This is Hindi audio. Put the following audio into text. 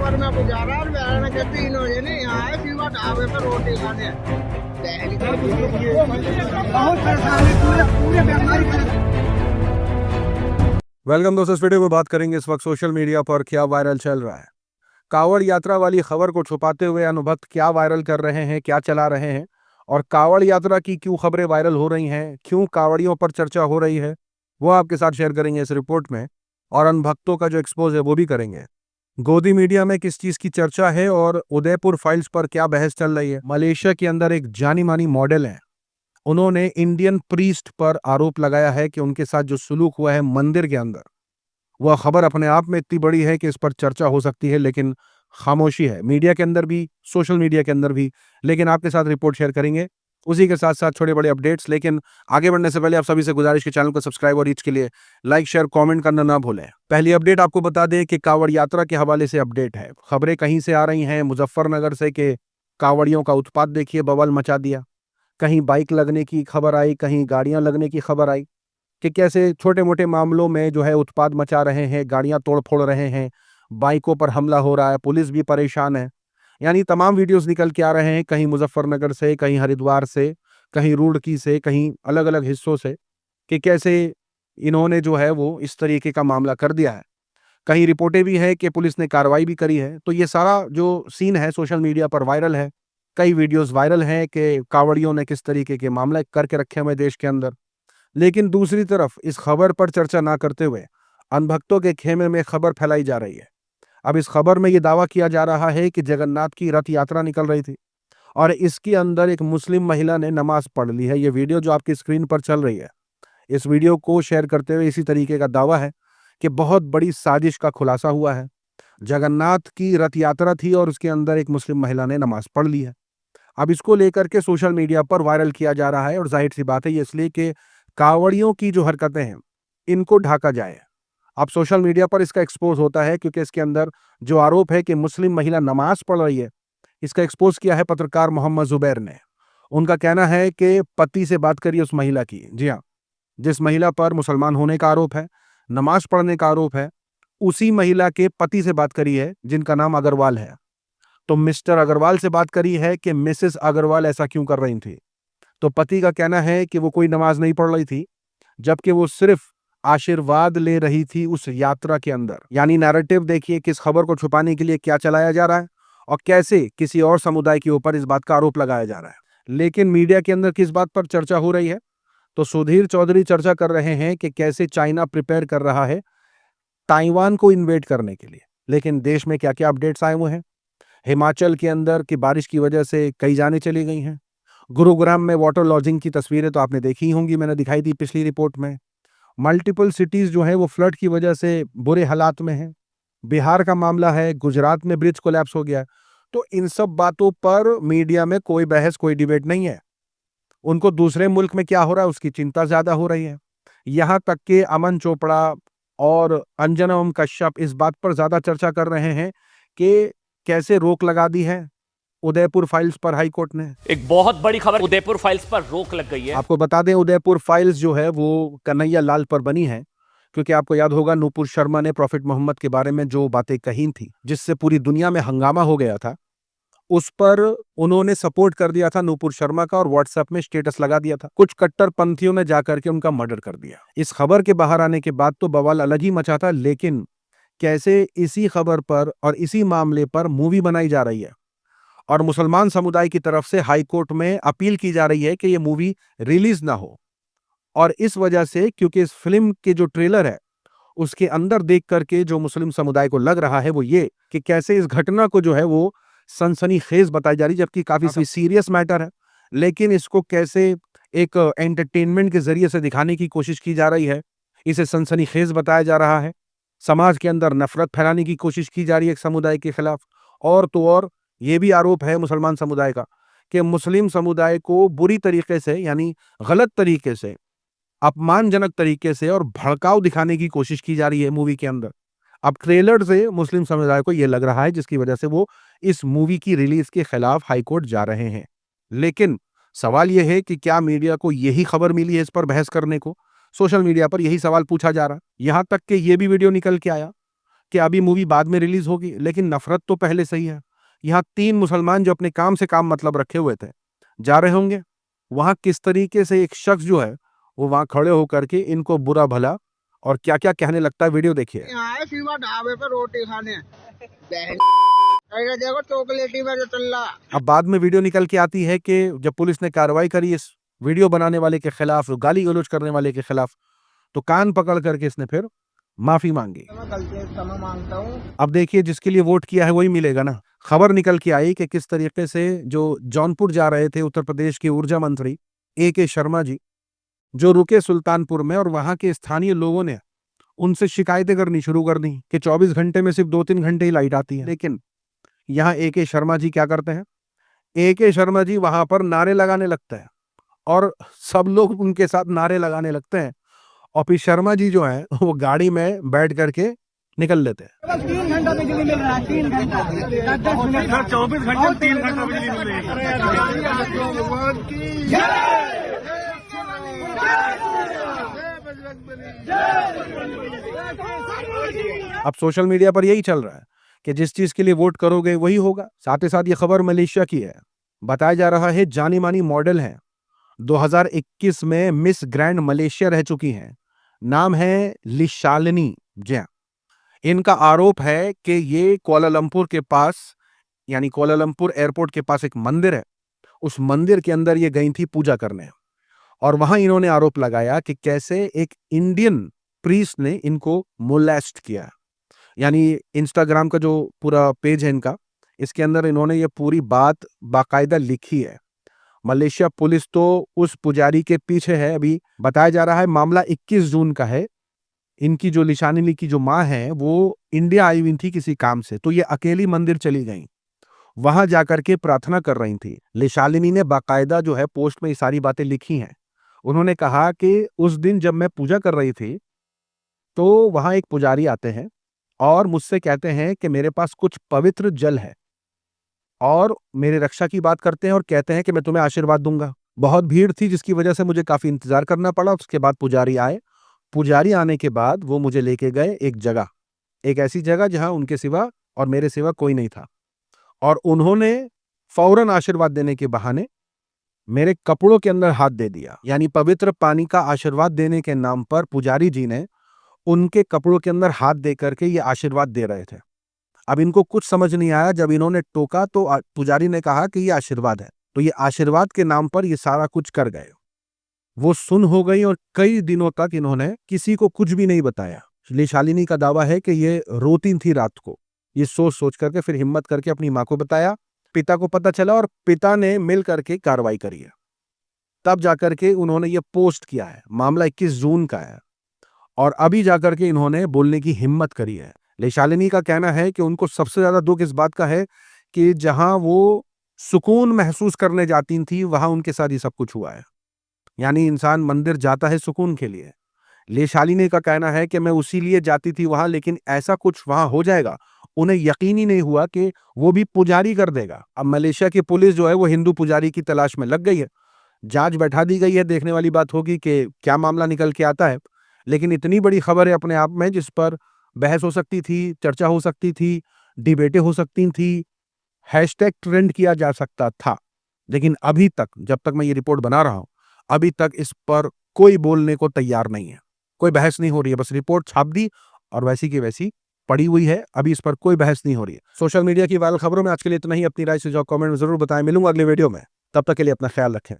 पर मैं गुजारा और बहन के 3 बजे नहीं यहाँ आए सीवा ढाबे पर रोटी खाने बहुत परेशानी पूरे बीमारी। वेलकम दोस्तों, इस वीडियो में बात करेंगे इस वक्त सोशल मीडिया पर क्या वायरल चल रहा है। कांवड़ यात्रा वाली खबर को छुपाते हुए अनुभक्त क्या वायरल कर रहे हैं, क्या चला रहे हैं, और कांवड़ यात्रा की क्यों खबरें वायरल हो रही हैं, क्यों कांवड़ियों पर चर्चा हो रही है, वो आपके साथ शेयर करेंगे इस रिपोर्ट में। और अनभक्तों का जो एक्सपोज है वो भी करेंगे। गोदी मीडिया में किस चीज की चर्चा है और उदयपुर फाइल्स पर क्या बहस चल रही है। मलेशिया के अंदर एक जानी मानी मॉडल है, उन्होंने इंडियन प्रीस्ट पर आरोप लगाया है कि उनके साथ जो सुलूक हुआ है मंदिर के अंदर, वह खबर अपने आप में इतनी बड़ी है कि इस पर चर्चा हो सकती है, लेकिन खामोशी है मीडिया के अंदर भी, सोशल मीडिया के अंदर भी। लेकिन आपके साथ रिपोर्ट शेयर करेंगे, उसी के साथ साथ छोटे बड़े अपडेट्स। लेकिन आगे बढ़ने से पहले आप सभी से गुजारिश के चैनल को सब्सक्राइब और रीच के लिए लाइक शेयर कमेंट करना ना भूलें। पहली अपडेट आपको बता दें कि कांवड़ यात्रा के हवाले से अपडेट है। खबरें कहीं से आ रही हैं, मुजफ्फरनगर से, कि कांवड़ियों का उत्पात देखिए बवाल मचा दिया। कहीं बाइक लगने की खबर आई, कहीं गाड़ियां लगने की खबर आई, कि कैसे छोटे मोटे मामलों में जो है उत्पात मचा रहे हैं, गाड़ियां तोड़ फोड़ रहे हैं, बाइकों पर हमला हो रहा है, पुलिस भी परेशान है। यानी तमाम वीडियोस निकल के आ रहे हैं, कहीं मुजफ्फरनगर से, कहीं हरिद्वार से, कहीं रुड़की से, कहीं अलग अलग हिस्सों से, कि कैसे इन्होंने जो है वो इस तरीके का मामला कर दिया है। कहीं रिपोर्टें भी है कि पुलिस ने कार्रवाई भी करी है। तो ये सारा जो सीन है सोशल मीडिया पर वायरल है। कई वीडियोस वायरल हैं कि कांवड़ियों ने किस तरीके के मामले करके रखे हुए देश के अंदर। लेकिन दूसरी तरफ इस खबर पर चर्चा ना करते हुए अनभक्तों के खेमे में खबर फैलाई जा रही है। अब इस खबर में यह दावा किया जा रहा है कि जगन्नाथ की रथ यात्रा निकल रही थी और इसके अंदर एक मुस्लिम महिला ने नमाज पढ़ ली है। ये वीडियो जो आपकी स्क्रीन पर चल रही है, इस वीडियो को शेयर करते हुए इसी तरीके का दावा है कि बहुत बड़ी साजिश का खुलासा हुआ है। जगन्नाथ की रथ यात्रा थी और उसके अंदर एक मुस्लिम महिला ने नमाज पढ़ ली है। अब इसको लेकर के सोशल मीडिया पर वायरल किया जा रहा है, और जाहिर सी बात है ये इसलिए कि कांवड़ियों की जो हरकतें हैं इनको ढाका जाए। अब सोशल मीडिया पर इसका एक्सपोज होता है क्योंकि इसके अंदर जो आरोप है कि मुस्लिम महिला नमाज पढ़ रही है, इसका एक्सपोज किया है पत्रकार मोहम्मद जुबैर ने। उनका कहना है कि पति से बात करिए उस महिला की। जी हाँ, जिस महिला पर मुसलमान होने का आरोप है, नमाज पढ़ने का आरोप है, उसी महिला के पति से बात करी है जिनका नाम अग्रवाल है। तो मिस्टर अग्रवाल से बात करी है कि मिसेस अग्रवाल ऐसा क्यों कर रही थी। तो पति का कहना है कि वो कोई नमाज नहीं पढ़ रही थी, जबकि वो सिर्फ आशीर्वाद ले रही थी उस यात्रा के अंदर। यानी नैरेटिव देखिए किस खबर को छुपाने के लिए क्या चलाया जा रहा है और कैसे किसी और समुदाय के ऊपर इस बात का आरोप लगाया जा रहा है। लेकिन मीडिया के अंदर किस बात पर चर्चा हो रही है, तो सुधीर चौधरी चर्चा कर रहे हैं कि कैसे चाइना प्रिपेयर कर रहा है ताइवान को इन्वेड करने के लिए। लेकिन देश में क्या क्या अपडेट्स आए हुए हैं। हिमाचल के अंदर की बारिश की वजह से कई जानें चली गई हैं। गुरुग्राम में वाटर लॉजिंग की तस्वीरें तो आपने देखी होंगी, मैंने दिखाई थी पिछली रिपोर्ट में। मल्टीपल सिटीज जो है वो फ्लड की वजह से बुरे हालात में हैं। बिहार का मामला है, गुजरात में ब्रिज कोलैप्स हो गया। तो इन सब बातों पर मीडिया में कोई बहस, कोई डिबेट नहीं है। उनको दूसरे मुल्क में क्या हो रहा है उसकी चिंता ज्यादा हो रही है। यहां तक कि अमन चोपड़ा और अंजना ओम कश्यप इस बात पर ज्यादा चर्चा कर रहे हैं कि कैसे रोक लगा दी है उदयपुर फाइल्स पर हाई कोर्ट ने। एक बहुत बड़ी खबर, उदयपुर फाइल्स पर रोक लग गई है। आपको बता दें उदयपुर फाइल्स जो है वो कन्हैया लाल पर बनी है, क्योंकि आपको याद होगा नूपुर शर्मा ने प्रॉफिट मोहम्मद के बारे में जो बातें कही थी जिससे पूरी दुनिया में हंगामा हो गया था, उस पर उन्होंने सपोर्ट कर दिया था नूपुर शर्मा का और व्हाट्सएप में स्टेटस लगा दिया था। कुछ कट्टरपंथियों ने जाकर के उनका मर्डर कर दिया। इस खबर के बाहर आने के बाद तो बवाल अलग ही मचा था। लेकिन कैसे इसी खबर पर और इसी मामले पर मूवी बनाई जा रही है और मुसलमान समुदाय की तरफ से हाई कोर्ट में अपील की जा रही है कि यह मूवी रिलीज ना हो। और इस वजह से, क्योंकि इस फिल्म के जो ट्रेलर है उसके अंदर देख करके जो मुस्लिम समुदाय को लग रहा है वो ये कि कैसे इस घटना को जो है वो सनसनीखेज बताई जा रही, जबकि काफी सीरियस मैटर है। लेकिन इसको कैसे एक एंटरटेनमेंट के जरिए से दिखाने की कोशिश की जा रही है, इसे सनसनीखेज बताया जा रहा है। समाज के अंदर नफरत फैलाने की कोशिश की जा रही है एक समुदाय के खिलाफ। और तो और ये भी आरोप है मुसलमान समुदाय का कि मुस्लिम समुदाय को बुरी तरीके से, यानी गलत तरीके से, अपमानजनक तरीके से और भड़काऊ दिखाने की कोशिश की जा रही है मूवी के अंदर। अब ट्रेलर से मुस्लिम समुदाय को यह लग रहा है, जिसकी वजह से वो इस मूवी की रिलीज के खिलाफ हाईकोर्ट जा रहे हैं। लेकिन सवाल यह है कि क्या मीडिया को यही खबर मिली है इस पर बहस करने को। सोशल मीडिया पर यही सवाल पूछा जा रहा। यहां तक कि यह भी वीडियो निकल के आया कि अभी मूवी बाद में रिलीज होगी, लेकिन नफरत तो पहले से ही है। यहाँ 3 मुसलमान जो अपने काम से काम मतलब रखे हुए थे जा रहे होंगे, वहां किस तरीके से एक शख्स जो है वो वहां खड़े होकर के इनको बुरा भला और क्या क्या कहने लगता है, वीडियो देखिए। यहाँ आए शिवा ढाबे पे रोटी खाने। देखो चॉकलेटी में जो चल रहा। अब बाद में वीडियो निकल के आती है कि जब पुलिस ने कार्रवाई करी इस वीडियो बनाने वाले के खिलाफ, गाली गलौज करने वाले के खिलाफ, तो कान पकड़ करके इसने फिर माफी मांगी। मैं गलती से क्षमा मांगता हूँ। अब देखिए, जिसके लिए वोट किया है वही मिलेगा ना। खबर निकल के आई कि किस तरीके से जो जौनपुर जा रहे थे उत्तर प्रदेश के ऊर्जा मंत्री A.K. शर्मा जी, जो रुके सुल्तानपुर में, और वहां के स्थानीय लोगों ने उनसे शिकायतें करनी शुरू कर दी कि 24 घंटे में सिर्फ 2-3 घंटे ही लाइट आती है। लेकिन यहाँ A.K. शर्मा जी क्या करते हैं, A.K. शर्मा जी वहां पर नारे लगाने लगते हैं और सब लोग उनके साथ नारे लगाने लगते हैं, और फिर शर्मा जी जो है वो गाड़ी में बैठ करके निकल लेते हैं। 3 घंटा बिजली मिल रहा है, 3 घंटा 10 मिनट 24 घंटे 3 घंटा बिजली मिल रही है। अब सोशल मीडिया पर यही चल रहा है कि जिस चीज के लिए वोट करोगे वही होगा। साथ ही साथ ये खबर मलेशिया की है। बताया जा रहा है जानी मानी मॉडल है, 2021 में मिस ग्रैंड मलेशिया रह चुकी हैं। नाम है लिशालिनी। जी हाँ, इनका आरोप है कि ये कुआलालंपुर के पास, यानी कुआलालंपुर एयरपोर्ट के पास एक मंदिर है, उस मंदिर के अंदर ये गई थी पूजा करने, और वहां इन्होंने आरोप लगाया कि कैसे एक इंडियन प्रीस्ट ने इनको मोलेस्ट किया। यानी इंस्टाग्राम का जो पूरा पेज है इनका, इसके अंदर इन्होंने ये पूरी बात बाकायदा लिखी है। मलेशिया पुलिस तो उस पुजारी के पीछे है। अभी बताया जा रहा है मामला 21 जून का है। इनकी जो लिशालिनी की जो माँ है वो इंडिया आई हुई थी किसी काम से, तो ये अकेली मंदिर चली गई, वहां जाकर के प्रार्थना कर रही थी। लिशालिनी ने बाकायदा जो है पोस्ट में ये सारी बातें लिखी हैं। उन्होंने कहा कि उस दिन जब मैं पूजा कर रही थी तो वहां एक पुजारी आते हैं और मुझसे कहते हैं कि मेरे पास कुछ पवित्र जल है, और मेरे रक्षा की बात करते हैं और कहते हैं कि मैं तुम्हें आशीर्वाद दूंगा। बहुत भीड़ थी जिसकी वजह से मुझे काफी इंतजार करना पड़ा। उसके बाद पुजारी आए। पुजारी आने के बाद वो मुझे लेके गए एक जगह, एक ऐसी जगह जहां उनके सिवा और मेरे सिवा कोई नहीं था, और उन्होंने फौरन आशीर्वाद देने के बहाने मेरे कपड़ों के अंदर हाथ दे दिया। यानी पवित्र पानी का आशीर्वाद देने के नाम पर पुजारी जी ने उनके कपड़ों के अंदर हाथ दे करके ये आशीर्वाद दे रहे थे। अब इनको कुछ समझ नहीं आया। जब इन्होंने टोका तो पुजारी ने कहा कि ये आशीर्वाद है, तो ये आशीर्वाद के नाम पर ये सारा कुछ कर गए। वो सुन हो गई और कई दिनों तक इन्होंने किसी को कुछ भी नहीं बताया। लिशालिनी का दावा है कि ये रोती थी रात को। ये सोच सोच करके फिर हिम्मत करके अपनी माँ को बताया। पिता को पता चला और पिता ने मिल करके कार्रवाई करी है। तब जाकर के उन्होंने ये पोस्ट किया है। मामला 21 जून का है, और अभी जाकर के इन्होंने बोलने की हिम्मत करी है। लिशालिनी का कहना है कि उनको सबसे ज्यादा दुख इस बात का है कि जहां वो सुकून महसूस करने जाती थी वहां उनके साथ ये सब कुछ हुआ है। यानी इंसान मंदिर जाता है सुकून के लिए। लिशालिनी का कहना है कि मैं उसी लिए जाती थी वहां, लेकिन ऐसा कुछ वहां हो जाएगा उन्हें यकीन ही नहीं हुआ कि वो भी पुजारी कर देगा। अब मलेशिया की पुलिस जो है वो हिंदू पुजारी की तलाश में लग गई है। जांच बैठा दी गई है। देखने वाली बात होगी कि क्या मामला निकल के आता है। लेकिन इतनी बड़ी खबर है अपने आप में, जिस पर बहस हो सकती थी, चर्चा हो सकती थी, डिबेटें हो सकती थी, हैशटैग ट्रेंड किया जा सकता था। लेकिन अभी तक, जब तक मैं ये रिपोर्ट बना रहा हूं, अभी तक इस पर कोई बोलने को तैयार नहीं है। कोई बहस नहीं हो रही है। बस रिपोर्ट छाप दी और वैसी की वैसी पड़ी हुई है। अभी इस पर कोई बहस नहीं हो रही है। सोशल मीडिया की वायरल खबरों में आज के लिए इतना ही। अपनी राय सुझाव कमेंट में जरूर बताएं। मिलूंगा अगले वीडियो में। तब तक के लिए अपना ख्याल रखें।